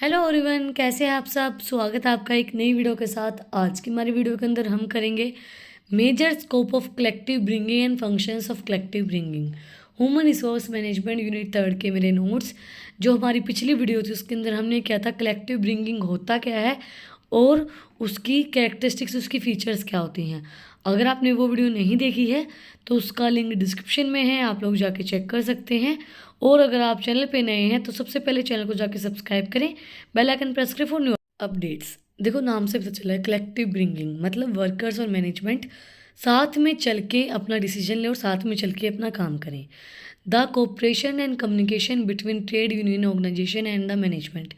Hello everyone, कैसे हैं आप सब। स्वागत है आपका एक नई वीडियो के साथ। आज की हमारी वीडियो के अंदर हम करेंगे major scope of collective bringing and functions of collective bringing, human resource management unit third के मेरे नोट्स। जो हमारी पिछली वीडियो थी उसके अंदर हमने क्या था, कलेक्टिव ब्रिंगिंग होता क्या है और उसकी कैरेक्टरिस्टिक्स, उसकी फीचर्स क्या होती हैं। अगर आपने वो वीडियो नहीं देखी है तो उसका लिंक डिस्क्रिप्शन में है, आप लोग जाके चेक कर सकते हैं। और अगर आप चैनल पे नए हैं तो सबसे पहले चैनल को जाके सब्सक्राइब करें, बेल आइकन प्रेस करें फॉर न्यू अपडेट्स। देखो, नाम से पता चला है कलेक्टिव ब्रिंगिंग मतलब वर्कर्स और मैनेजमेंट साथ में चल के अपना डिसीजन लें और साथ में चल के अपना काम करें। The cooperation and communication between trade union organisation and the management.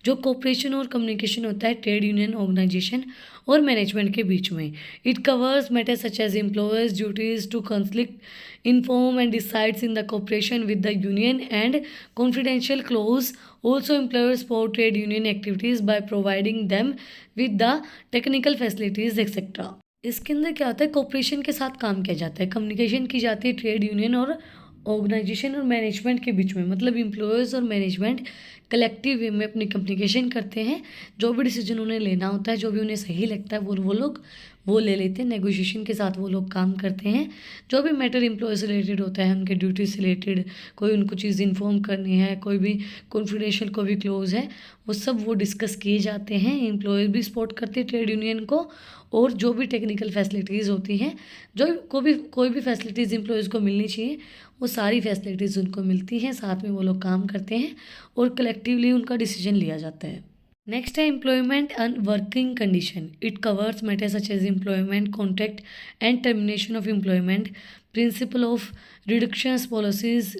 जो कोऑपरेशन और कम्युनिकेशन होता है ट्रेड यूनियन ऑर्गेनाइजेशन और मैनेजमेंट के बीच में, it covers matters such as employers duties to conflict inform and decides in the cooperation with the union and confidential close. Also employers for trade union activities by providing them with the technical facilities etcetera. इसके अंदर क्या होता है, cooperation के साथ काम किया जाता है, कम्युनिकेशन की जाती है ट्रेड यूनियन और ऑर्गेनाइजेशन और मैनेजमेंट के बीच में। मतलब एम्प्लॉयर्स और मैनेजमेंट कलेक्टिव वे में अपनी कम्युनिकेशन करते हैं। जो भी डिसीजन उन्हें लेना होता है, जो भी उन्हें सही लगता है वो लोग वो ले लेते हैं। नेगोशिएशन के साथ वो लोग काम करते हैं। जो भी मैटर एम्प्लॉय से रिलेटेड होता है, उनके ड्यूटी से रिलेटेड, कोई उनको चीज़ इन्फॉर्म करनी है, कोई भी कॉन्फिडेंशियल, कोई भी क्लोज है, वो सब वो डिस्कस किए जाते हैं। एम्प्लॉय भी सपोर्ट करते हैं ट्रेड यूनियन को। और जो भी टेक्निकल फैसिलिटीज़ होती हैं, जो कोई भी फैसिलिटीज़ एम्प्लॉयज़ को मिलनी चाहिए, वो सारी फैसिलिटीज़ उनको मिलती हैं। साथ में वो लोग काम करते हैं और कलेक्टिवली उनका डिसीजन लिया जाता है। नेक्स्ट है employment and working condition. It covers matters such as employment contract and termination of employment, principle of reductions policies,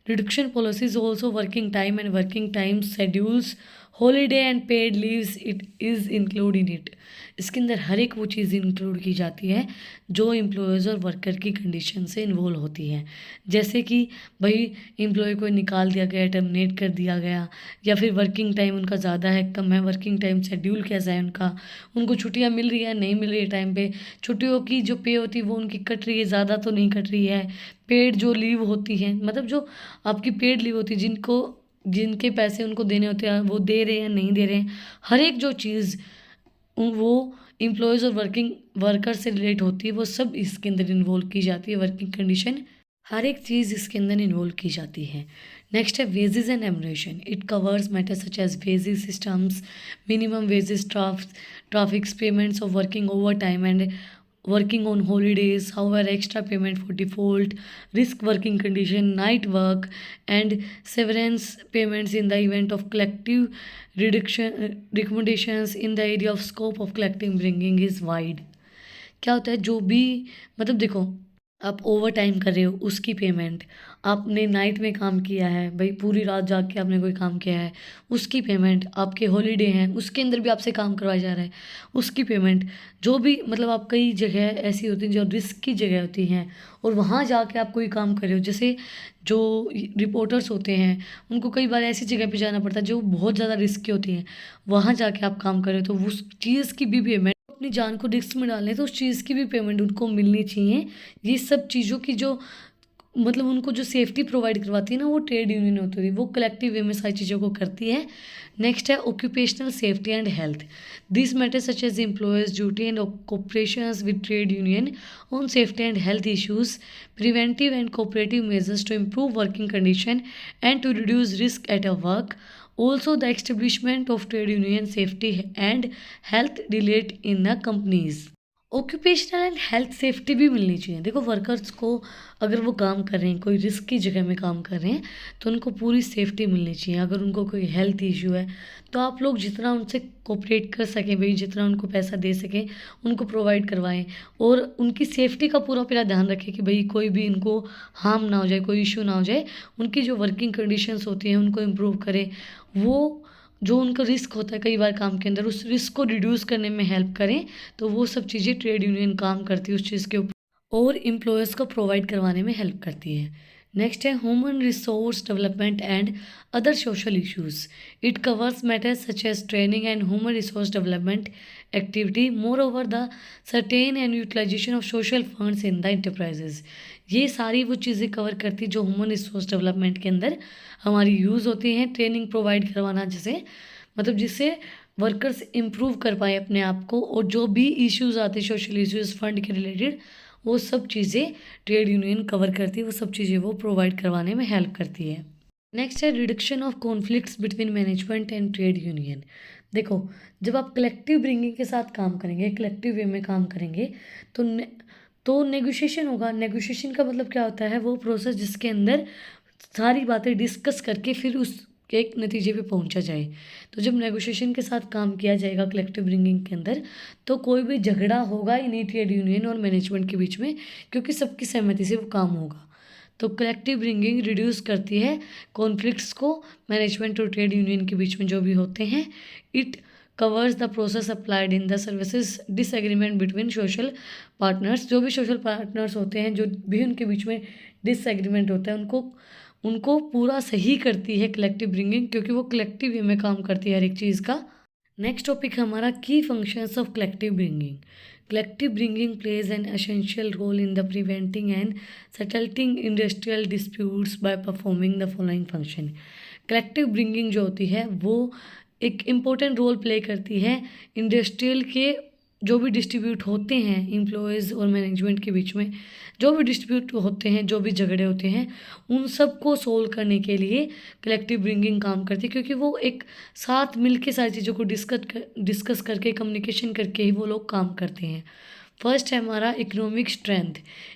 reduction policies, also working time and working time schedules, holiday and paid leaves it is include in it. इसके अंदर हर एक वो चीज़ include की जाती है जो employees और worker की कंडीशन से इन्वॉल्व होती है। जैसे कि भाई एम्प्लॉय को निकाल दिया गया, टर्मिनेट कर दिया गया, या फिर वर्किंग टाइम उनका ज़्यादा है कम है, वर्किंग टाइम शेड्यूल कैसा है उनका, उनको छुट्टियाँ मिल रही है नहीं मिल रही है टाइम पे, छुट्टियों की जो पे होती है वो उनकी कट रही है, ज़्यादा तो नहीं कट रही है, पेड जो लीव होती है, मतलब जो आपकी पेड लीव होती है, जिनके पैसे उनको देने होते हैं वो दे रहे हैं नहीं दे रहे हैं, हर एक जो चीज़ वो एम्प्लॉयज़ और वर्कर से रिलेट होती है वो सब इसके अंदर इन्वॉल्व की जाती है। वर्किंग कंडीशन हर एक चीज़ इसके अंदर इन्वॉल्व की जाती है। नेक्स्ट है wages and remuneration. It covers matters such as wages systems, minimum wages, traffics, payments of working overtime and working on holidays, however extra payment for default, risk working condition, night work, and severance payments in the event of collective recommendations in the area of scope of collective bringing is wide। क्या होता है, जो भी मतलब देखो, आप over time कर रहे हो उसकी पेमेंट, आपने नाइट में काम किया है भाई, पूरी रात जाग के आपने कोई काम किया है उसकी पेमेंट, आपके हॉलीडे हैं उसके अंदर भी आपसे काम करवाया जा रहा है उसकी पेमेंट, जो भी मतलब आप कई जगह ऐसी होती हैं जो रिस्क की जगह होती हैं और वहाँ जाके आप कोई काम कर रहे हो। जैसे जो रिपोर्टर्स होते हैं उनको कई बार ऐसी जगह पे जाना पड़ता है जो बहुत ज़्यादा रिस्क की होती हैं, वहाँ जाके आप काम कर रहे हो तो उस चीज़ की भी पेमेंट, अपनी जान को रिस्क में डालें तो उस चीज़ की भी पेमेंट उनको मिलनी चाहिए। ये सब चीज़ों की जो मतलब उनको जो सेफ्टी प्रोवाइड करवाती है ना, वो ट्रेड यूनियन होती है, वो कलेक्टिव वे में सारी चीज़ों को करती है। नेक्स्ट है occupational safety and health. This matters such as employers duty and cooperations with trade union on safety and health issues, preventive and cooperative measures to improve working condition and to reduce risk at a work. Also, the establishment of trade union safety and health relate in the companies। Occupational and health safety भी मिलनी चाहिए। देखो, workers को अगर वो काम कर रहे हैं, कोई रिस्क की जगह में काम कर रहे हैं, तो उनको पूरी सेफ्टी मिलनी चाहिए। अगर उनको कोई हेल्थ इशू है तो आप लोग जितना उनसे कोऑपरेट कर सकें भाई, जितना उनको पैसा दे सकें उनको प्रोवाइड करवाएं और उनकी सेफ्टी का पूरा पूरा ध्यान रखें कि भाई कोई भी इनको हार्म ना हो जाए, कोई इशू ना हो जाए। उनकी जो वर्किंग कंडीशंस होती हैं उनको इम्प्रूव करें। वो जो उनका रिस्क होता है कई बार काम के अंदर, उस रिस्क को रिड्यूस करने में हेल्प करें। तो वो सब चीज़ें ट्रेड यूनियन काम करती है उस चीज़ के ऊपर और एम्प्लॉयर्स को प्रोवाइड करवाने में हेल्प करती है। नेक्स्ट है human resource development and other social issues. It covers matters such as training and human resource development activity, moreover the certain and utilisation of social funds in the enterprises. ये सारी वो चीज़ें cover करती जो human resource development के अंदर हमारी use होती हैं। ट्रेनिंग प्रोवाइड करवाना, जैसे मतलब जिससे वर्कर्स इम्प्रूव कर पाए अपने आप को, और जो भी इश्यूज आते हैं सोशल इश्यूज फंड के रिलेटेड, वो सब चीज़ें ट्रेड यूनियन कवर करती है, वो सब चीज़ें वो प्रोवाइड करवाने में हेल्प करती है। नेक्स्ट है reduction of conflicts between management and trade union. देखो, जब आप कलेक्टिव ब्रिंगिंग के साथ काम करेंगे, कलेक्टिव वे में काम करेंगे, तो नेगोशिएशन होगा। नेगोशिएशन का मतलब क्या होता है? वो प्रोसेस जिसके अंदर सारी बातें डिस्कस करके फिर उस एक नतीजे पे पहुंचा जाए। तो जब नेगोशिएशन के साथ काम किया जाएगा कलेक्टिव ब्रिंगिंग के अंदर, तो कोई भी झगड़ा होगा ही नहीं ट्रेड यूनियन और मैनेजमेंट के बीच में, क्योंकि सबकी सहमति से वो काम होगा। तो कलेक्टिव ब्रिंगिंग रिड्यूस करती है कॉन्फ्लिक्ट्स को मैनेजमेंट और ट्रेड यूनियन के बीच में जो भी होते हैं। It covers the process applied in the services disagreement between social partners. जो भी सोशल पार्टनर्स होते हैं, जो भी उनके बीच में डिसएग्रीमेंट होता है, उनको पूरा सही करती है कलेक्टिव ब्रिंगिंग, क्योंकि वो कलेक्टिव वे में काम करती है हर एक चीज़ का। नेक्स्ट टॉपिक है हमारा की functions of collective bargaining. Collective bargaining plays an essential role in the preventing and settling industrial disputes by performing the following function. Collective bargaining जो होती है वो एक इम्पोर्टेंट रोल प्ले करती है इंडस्ट्रियल के जो भी डिस्ट्रीब्यूट होते हैं एम्प्लॉयज़ और मैनेजमेंट के बीच में, जो भी डिस्ट्रीब्यूट होते हैं, जो भी झगड़े होते हैं, उन सब को सोल्व करने के लिए कलेक्टिव ब्रिंगिंग काम करती है, क्योंकि वो एक साथ मिल के सारी चीज़ों को डिस्कस करके कम्युनिकेशन करके ही वो लोग काम करते हैं। फर्स्ट है हमारा economic strength.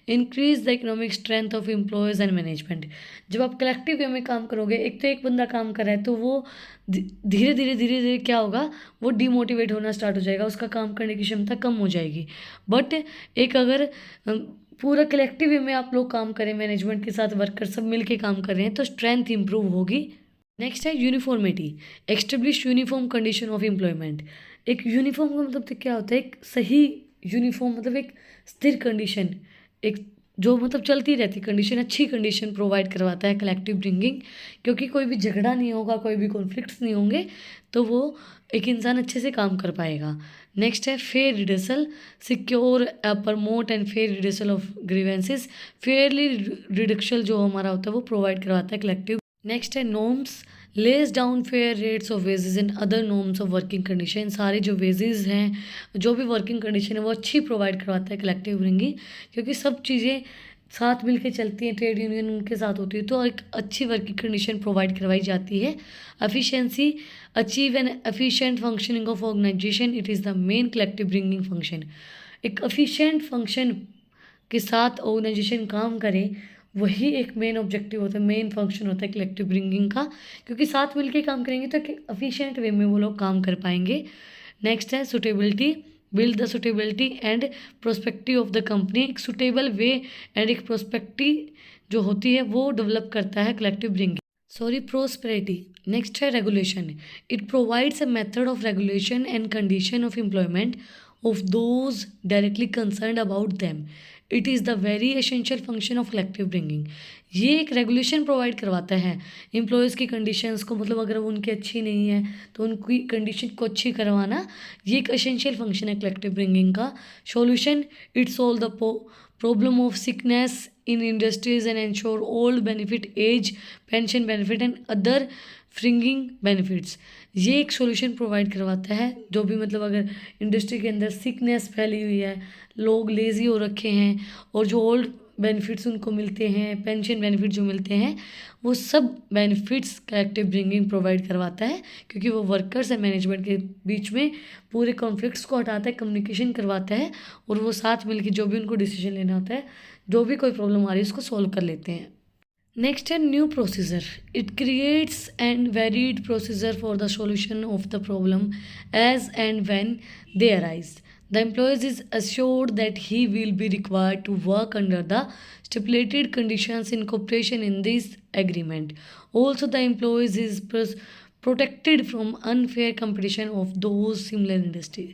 Increase the economic strength of employees and management. जब आप कलेक्टिव वे में काम करोगे, एक तो एक बंदा काम कर रहा है, तो वो धीरे धीरे क्या होगा, वो डिमोटिवेट होना स्टार्ट हो जाएगा, उसका काम करने की क्षमता कम हो जाएगी। बट एक अगर पूरा कलेक्टिव वे में आप लोग काम करें, मैनेजमेंट के साथ वर्कर सब मिल के काम कर रहे हैं, तो स्ट्रेंथ इंप्रूव होगी। नेक्स्ट है uniformity. Establish uniform condition of employment. एक यूनिफॉर्म का मतलब तो क्या होता है? एक सही यूनिफॉर्म मतलब एक स्थिर कंडीशन, एक जो मतलब चलती रहती कंडीशन, अच्छी कंडीशन प्रोवाइड करवाता है कलेक्टिव ब्रिंगिंग, क्योंकि कोई भी झगड़ा नहीं होगा, कोई भी कॉन्फ्लिक्ट्स नहीं होंगे, तो वो एक इंसान अच्छे से काम कर पाएगा। नेक्स्ट है fair redressal. Secure promote and fair redressal of grievances. Fairlie reduction जो हमारा होता है वो प्रोवाइड करवाता है कलेक्टिव। नेक्स्ट है norms. Less down fair rates of wages and other norms of working condition. सारे जो वेजेस हैं, जो भी वर्किंग कंडीशन है, वो अच्छी प्रोवाइड करवाता है कलेक्टिव ब्रिंगिंग, क्योंकि सब चीज़ें साथ मिल के चलती हैं, ट्रेड यूनियन उनके साथ होती है, तो एक अच्छी वर्किंग कंडीशन प्रोवाइड करवाई जाती है। Efficiency. Achieve an efficient functioning of organisation, it is the main collective bringing function. एक एफिशिएंट फंक्शन के साथ ऑर्गेनाइजेशन काम करे, वही एक मेन ऑब्जेक्टिव होता है, मेन फंक्शन होता है कलेक्टिव ब्रिंगिंग का, क्योंकि साथ मिलके काम करेंगे तो एफिशिएंट वे में वो लोग काम कर पाएंगे। नेक्स्ट है suitability. Build the suitability and prospective of the company. एक सुटेबल वे एंड एक प्रोस्पेक्टिव जो होती है वो डेवलप करता है कलेक्टिव ब्रिंगिंग। प्रोस्पेरिटी। नेक्स्ट है regulation. It provides a method of regulation and condition of employment of those directly concerned about them. It is the very essential function of collective bringing. ये एक regulation provide करवाता है employees की conditions को, मतलब अगर वो उनकी अच्छी नहीं है तो उनकी कंडीशन को अच्छी करवाना, ये एक एसेंशियल फंक्शन है कलेक्टिव ब्रिंगिंग का। Solution. It solve the problem of sickness in industries and ensure old benefit, age pension benefit and other fringing benefits. ये एक सॉल्यूशन प्रोवाइड करवाता है, जो भी मतलब अगर इंडस्ट्री के अंदर सिकनेस फैली हुई है, लोग लेज़ी हो रखे हैं, और जो ओल्ड बेनिफिट्स उनको मिलते हैं, पेंशन बेनिफिट जो मिलते हैं, वो सब बेनिफिट्स कलेक्टिव ब्रिंगिंग प्रोवाइड करवाता है, क्योंकि वो वर्कर्स एंड मैनेजमेंट के बीच में पूरे कॉन्फ्लिक्ट्स को हटाता है, कम्युनिकेशन करवाता है, और वो साथ मिलकर जो भी उनको डिसीजन लेना होता है, जो भी कोई प्रॉब्लम आ रही है उसको सॉल्व कर लेते हैं। Next है new procedure. It creates and varied procedure for the solution of the problem as and when they arise. The employee is assured that he will be required to work under the stipulated conditions in cooperation in this agreement. Also, the employee is protected from unfair competition of those similar industry.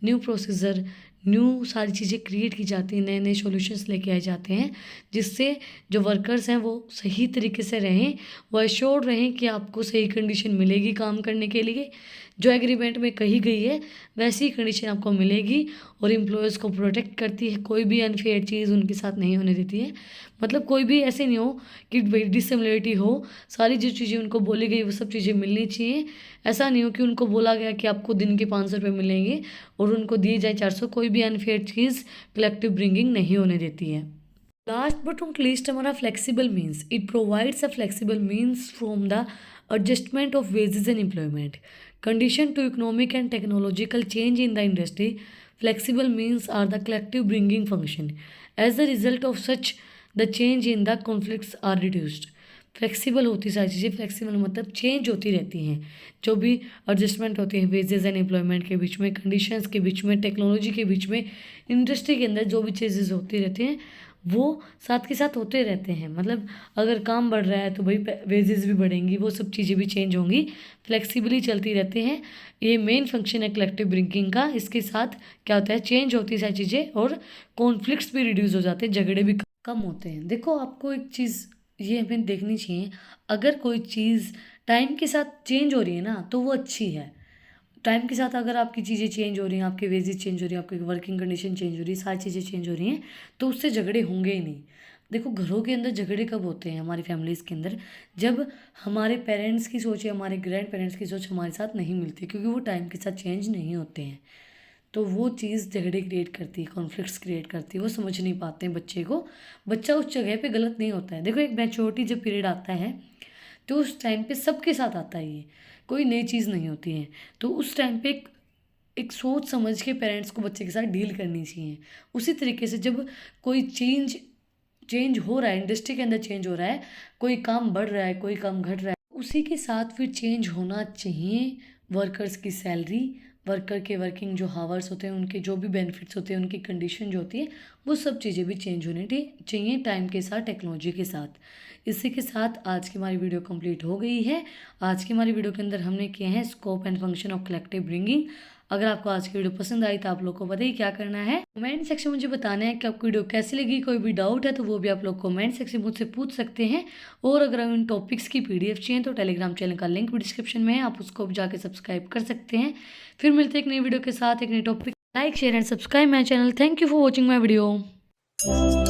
New procedure, new सारी चीज़ें create की जाती हैं, नए नए solutions लेके आए जाते हैं, जिससे जो वर्कर्स हैं वो सही तरीके से रहें, वो एश्योर्ड रहें कि आपको सही कंडीशन मिलेगी काम करने के लिए, जो एग्रीमेंट में कही गई है वैसी ही कंडीशन आपको मिलेगी, और एम्प्लॉयज़ को प्रोटेक्ट करती है, कोई भी अनफेयर चीज़ उनके साथ नहीं होने देती है। मतलब कोई भी ऐसे नहीं हो कि भाई डिसिमिलरिटी हो, सारी जो चीज़ें उनको बोली गई वो सब चीज़ें मिलनी चाहिए। ऐसा नहीं हो कि उनको बोला गया कि आपको दिन के 500 रुपये मिलेंगे और उनको दिए जाए 400, कोई भी अनफेयर चीज़ कलेक्टिव ब्रिंगिंग नहीं होने देती है। लास्ट बट नॉट लीस्ट हमारा flexible means, it provides a flexible means from the adjustment of wages and employment condition to economic and technological change in the industry. Flexible means are the collective bringing function. As a result of such, the change in the conflicts are reduced. Flexible होती सारी चीज़ें, flexible मतलब change होती रहती हैं, जो भी adjustment होती है वेजेस एंड एम्प्लॉयमेंट के बीच में, कंडीशंस के बीच में, टेक्नोलॉजी के बीच में, इंडस्ट्री के अंदर जो भी चीज़ें होती रहती हैं वो साथ के साथ होते रहते हैं। मतलब अगर काम बढ़ रहा है तो भाई वेजेस भी बढ़ेंगी, वो सब चीज़ें भी चेंज होंगी, फ्लेक्सिबली चलती रहते हैं। ये मेन फंक्शन है कलेक्टिव ब्रिंकिंग का। इसके साथ क्या होता है, चेंज होती है सारी चीज़ें और कॉन्फ्लिक्ट्स भी रिड्यूस हो जाते हैं, झगड़े भी कम होते हैं। देखो आपको एक चीज़ ये हमें देखनी चाहिए, अगर कोई चीज़ टाइम के साथ चेंज हो रही है ना तो वो अच्छी है। टाइम के साथ अगर आपकी चीज़ें चेंज हो रही हैं, आपके वेजेस चेंज हो रही हैं, आपकी वर्किंग कंडीशन चेंज हो रही है, सारी चीज़ें चेंज हो रही हैं, तो उससे झगड़े होंगे ही नहीं। देखो घरों के अंदर झगड़े कब होते हैं हमारी फैमिलीज़ के अंदर, जब हमारे पेरेंट्स की सोच या हमारे ग्रैंड पेरेंट्स की सोच हमारे साथ नहीं मिलती, क्योंकि वो टाइम के साथ चेंज नहीं होते हैं। तो वो चीज़ झगड़े क्रिएट करती है, कॉन्फ्लिक्ट्स क्रिएट करती है, वो समझ नहीं पाते हैं बच्चे को। बच्चा उस जगह पे गलत नहीं होता है। देखो एक मैच्योरिटी जब पीरियड आता है तो उस टाइम पे सबके साथ आता है, ये कोई नई चीज़ नहीं होती है। तो उस टाइम पे एक सोच समझ के पेरेंट्स को बच्चे के साथ डील करनी चाहिए। उसी तरीके से जब कोई चेंज चेंज हो रहा है, इंडस्ट्री के अंदर चेंज हो रहा है, कोई काम बढ़ रहा है, कोई काम घट रहा है, उसी के साथ फिर चेंज होना चाहिए। वर्कर्स की सैलरी, वर्कर के वर्किंग जो हावर्स होते हैं, उनके जो भी बेनिफिट्स होते हैं, उनकी कंडीशन जो होती है, वो सब चीज़ें भी चेंज होने चाहिए टाइम के साथ, टेक्नोलॉजी के साथ। इसी के साथ आज की हमारी वीडियो कंप्लीट हो गई है। आज की हमारी वीडियो के अंदर हमने किए हैं scope and function of collective bringing. अगर आपको आज की वीडियो पसंद आई तो आप लोग को पता ही क्या करना है, कमेंट सेक्शन मुझे बताना है कि आपको वीडियो कैसी लगी। कोई भी डाउट है तो वो भी आप लोग कमेंट सेक्शन मुझसे पूछ सकते हैं। और अगर इन टॉपिक्स की PDF चाहिए तो टेलीग्राम चैनल का लिंक भी डिस्क्रिप्शन में है, आप उसको जाके सब्सक्राइब कर सकते हैं। फिर मिलते हैं एक नई वीडियो के साथ, एक नई topic. Like share and subscribe my channel. Thank you for watching my video.